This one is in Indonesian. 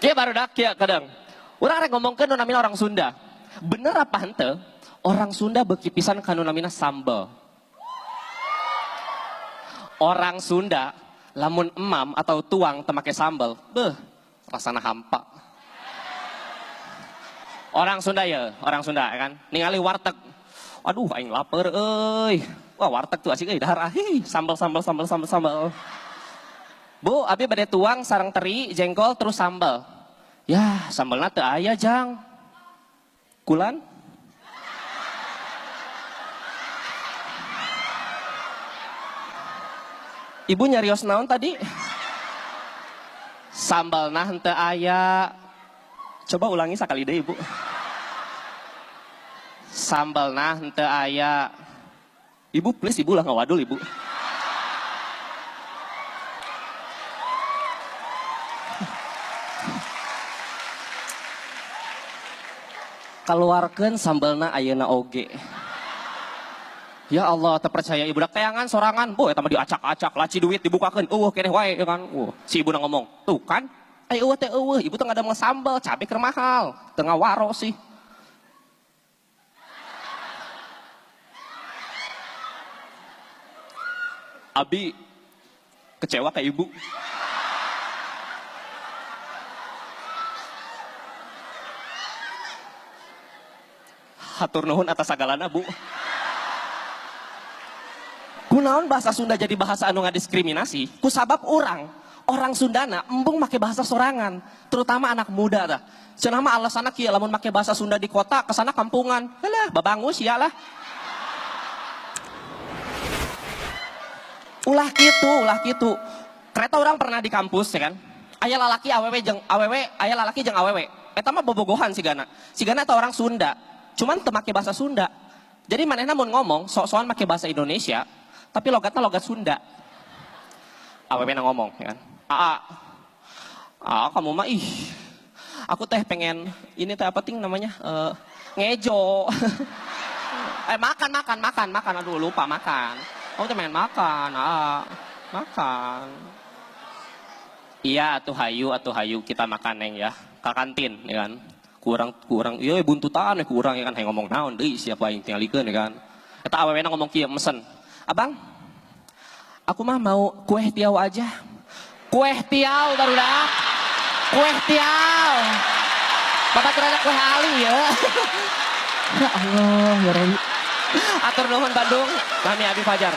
Kia baru dak kia kadang. Urang rek ngomongkeun nu namina orang Sunda. Bener apa henteu? Orang Sunda beuki pisan ka nu namina sambel. Orang Sunda lamun emam atau tuang teu make sambel, beuh, rasana hampa. Orang Sunda ya kan. Ningali warteg. Aduh aing lapar euy. Wah, warteg tuh asik euy dahar sambel. Bu, abi bade tuang sareng teri, jengkol terus sambel. Ya, sambelna teu aya, Jang. Kulan? Ibu nyarios naon tadi? Sambelna henteu aya. Coba ulangi sakali deh, Ibu. Sambelna henteu aya. Ibu please, Ibu lah ngawadul, Ibu. Keluarkan sambelna ayeuna oge. Ya Allah, terpercaya ibu dak teangan sorangan, boy eta mah diacak-acak, laci duit dibukakeun, keneh wae ya kan. Si ibu ngomong, "Tuh kan, eueuh teh eueuh, ibu teh ngadamel sambel, cabe keur mahal, teu ngawaro sih." Abi kecewa ke ibu. Hatur nuhun atas sagalana, Bu. Kunaon bahasa Sunda jadi bahasa anu ngadiskriminasi? Kusabab orang Sundana embung make bahasa sorangan, terutama anak muda tah. Cenah mah alasanna kieu lamun make bahasa Sunda di kota, kesana kampungan. Halah, babangus ya lah. Ulah kitu. Kereta orang pernah di kampus ya kan. Aya lalaki awewe jeung awewe. Eta mah bobogohan sigana. Sigana eta orang Sunda. Cuman teu make bahasa Sunda. Jadi manehna mun ngomong sok-sokan make bahasa Indonesia, tapi logatna logat Sunda. Awewe na ngomong ya kan. Kamu mah aku teh pengen ini teh apa ting namanya? Ngejo. Makan. Aduh lupa makan. Aku teh pengen makan. Makan. Iya atuh hayu kita makan neng ya. Ka kantin ya kan. Kurang iya buntutan kurang ya kan, hayang ngomong naon deui siapa yang tingalikeun ya kan. Eta awewena ngomong kieu mesen, "Abang, aku mah mau kue tiaw aja." Kue tiaw barudak. Kue tiaw. Bapak terada kue aling ya. Ya Allah, ya Rabbi. Atur nuhun Bandung, kami Abi Fajar.